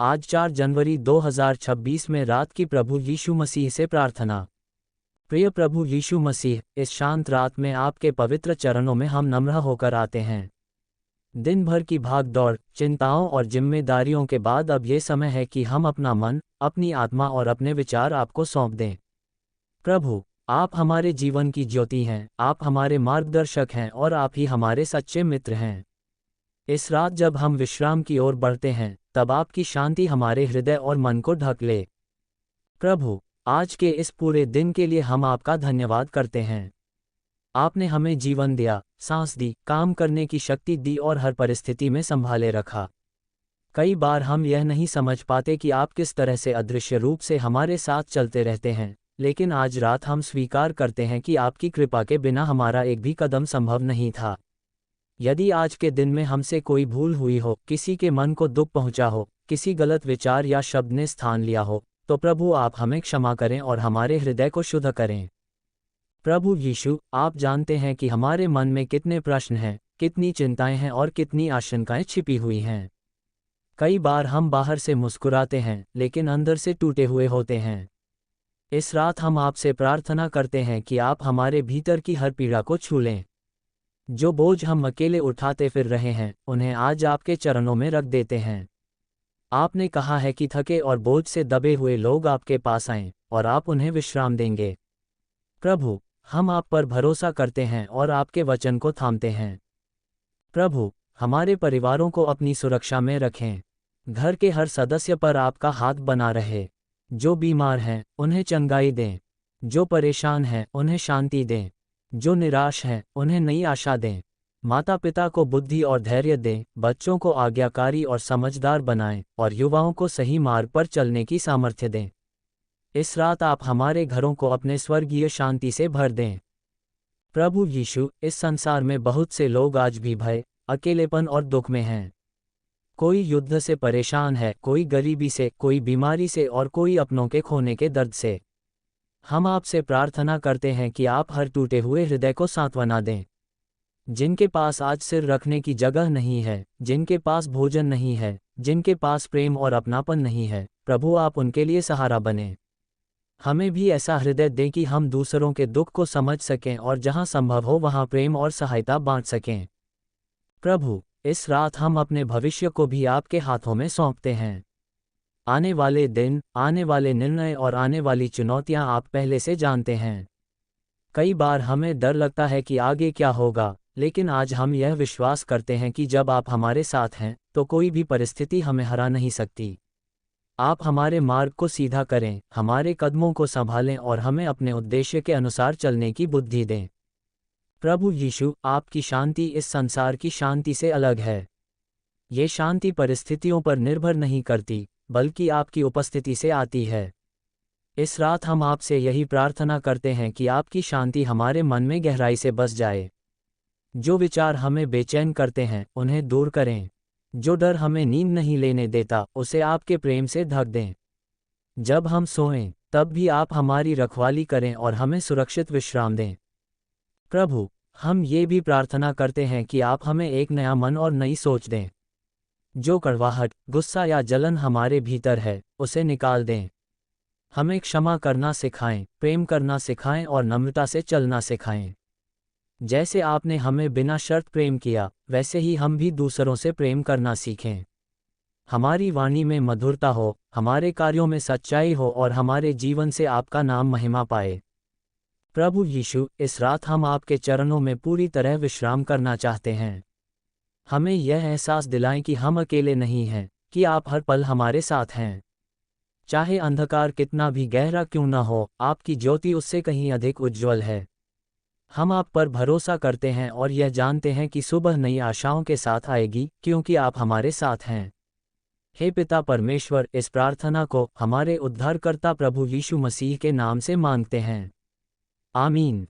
आज 4 जनवरी 2026 में रात की प्रभु यीशु मसीह से प्रार्थना। प्रिय प्रभु यीशु मसीह, इस शांत रात में आपके पवित्र चरणों में हम नम्र होकर आते हैं। दिन भर की भाग दौड़, चिंताओं और जिम्मेदारियों के बाद अब ये समय है कि हम अपना मन, अपनी आत्मा और अपने विचार आपको सौंप दें। प्रभु, आप हमारे जीवन की ज्योति हैं, आप हमारे मार्गदर्शक हैं और आप ही हमारे सच्चे मित्र हैं। इस रात जब हम विश्राम की ओर बढ़ते हैं, तब आपकी शांति हमारे हृदय और मन को ढक ले। प्रभु, आज के इस पूरे दिन के लिए हम आपका धन्यवाद करते हैं। आपने हमें जीवन दिया, सांस दी, काम करने की शक्ति दी और हर परिस्थिति में संभाले रखा। कई बार हम यह नहीं समझ पाते कि आप किस तरह से अदृश्य रूप से हमारे साथ चलते रहते हैं, लेकिन आज रात हम स्वीकार करते हैं कि आपकी कृपा के बिना हमारा एक भी कदम संभव नहीं था। यदि आज के दिन में हमसे कोई भूल हुई हो, किसी के मन को दुख पहुंचा हो, किसी गलत विचार या शब्द ने स्थान लिया हो, तो प्रभु आप हमें क्षमा करें और हमारे हृदय को शुद्ध करें। प्रभु यीशु, आप जानते हैं कि हमारे मन में कितने प्रश्न हैं, कितनी चिंताएं हैं और कितनी आशंकाएं छिपी हुई हैं। कई बार हम बाहर से मुस्कुराते हैं, लेकिन अंदर से टूटे हुए होते हैं। इस रात हम आपसे प्रार्थना करते हैं कि आप हमारे भीतर की हर पीड़ा को छू लें। जो बोझ हम अकेले उठाते फिर रहे हैं, उन्हें आज आपके चरणों में रख देते हैं। आपने कहा है कि थके और बोझ से दबे हुए लोग आपके पास आएं, और आप उन्हें विश्राम देंगे। प्रभु, हम आप पर भरोसा करते हैं और आपके वचन को थामते हैं। प्रभु, हमारे परिवारों को अपनी सुरक्षा में रखें। घर के हर सदस्य पर आपका हाथ बना रहे। जो बीमार हैं, उन्हें चंगाई दें। जो परेशान हैं, उन्हें शांति दें। जो निराश हैं, उन्हें नई आशा दें। माता पिता को बुद्धि और धैर्य दें, बच्चों को आज्ञाकारी और समझदार बनाएं, और युवाओं को सही मार्ग पर चलने की सामर्थ्य दें। इस रात आप हमारे घरों को अपने स्वर्गीय शांति से भर दें। प्रभु यीशु, इस संसार में बहुत से लोग आज भी भय, अकेलेपन और दुख में हैं। कोई युद्ध से परेशान है, कोई गरीबी से, कोई बीमारी से और कोई अपनों के खोने के दर्द से। हम आपसे प्रार्थना करते हैं कि आप हर टूटे हुए हृदय को सांत्वना दें। जिनके पास आज सिर रखने की जगह नहीं है, जिनके पास भोजन नहीं है, जिनके पास प्रेम और अपनापन नहीं है, प्रभु आप उनके लिए सहारा बने। हमें भी ऐसा हृदय दें कि हम दूसरों के दुख को समझ सकें और जहां संभव हो वहां प्रेम और सहायता बांट सकें। प्रभु, इस रात हम अपने भविष्य को भी आपके हाथों में सौंपते हैं। आने वाले दिन, आने वाले निर्णय और आने वाली चुनौतियां आप पहले से जानते हैं। कई बार हमें डर लगता है कि आगे क्या होगा, लेकिन आज हम यह विश्वास करते हैं कि जब आप हमारे साथ हैं, तो कोई भी परिस्थिति हमें हरा नहीं सकती। आप हमारे मार्ग को सीधा करें, हमारे कदमों को संभालें और हमें अपने उद्देश्य के अनुसार चलने की बुद्धि दें। प्रभु यीशु, आपकी शांति इस संसार की शांति से अलग है। ये शांति परिस्थितियों पर निर्भर नहीं करती, बल्कि आपकी उपस्थिति से आती है। इस रात हम आपसे यही प्रार्थना करते हैं कि आपकी शांति हमारे मन में गहराई से बस जाए। जो विचार हमें बेचैन करते हैं, उन्हें दूर करें। जो डर हमें नींद नहीं लेने देता, उसे आपके प्रेम से ढक दें। जब हम सोएं, तब भी आप हमारी रखवाली करें और हमें सुरक्षित विश्राम दें। प्रभु, हम ये भी प्रार्थना करते हैं कि आप हमें एक नया मन और नई सोच दें। जो कड़वाहट, गुस्सा या जलन हमारे भीतर है, उसे निकाल दें। हमें क्षमा करना सिखाएं, प्रेम करना सिखाएं और नम्रता से चलना सिखाएं। जैसे आपने हमें बिना शर्त प्रेम किया, वैसे ही हम भी दूसरों से प्रेम करना सीखें। हमारी वाणी में मधुरता हो, हमारे कार्यों में सच्चाई हो और हमारे जीवन से आपका नाम महिमा पाए। प्रभु यीशु, इस रात हम आपके चरणों में पूरी तरह विश्राम करना चाहते हैं। हमें यह एहसास दिलाएं कि हम अकेले नहीं हैं, कि आप हर पल हमारे साथ हैं। चाहे अंधकार कितना भी गहरा क्यों न हो, आपकी ज्योति उससे कहीं अधिक उज्ज्वल है। हम आप पर भरोसा करते हैं और यह जानते हैं कि सुबह नई आशाओं के साथ आएगी, क्योंकि आप हमारे साथ हैं। हे पिता परमेश्वर, इस प्रार्थना को हमारे उद्धारकर्ता प्रभु यीशु मसीह के नाम से मांगते हैं। आमीन।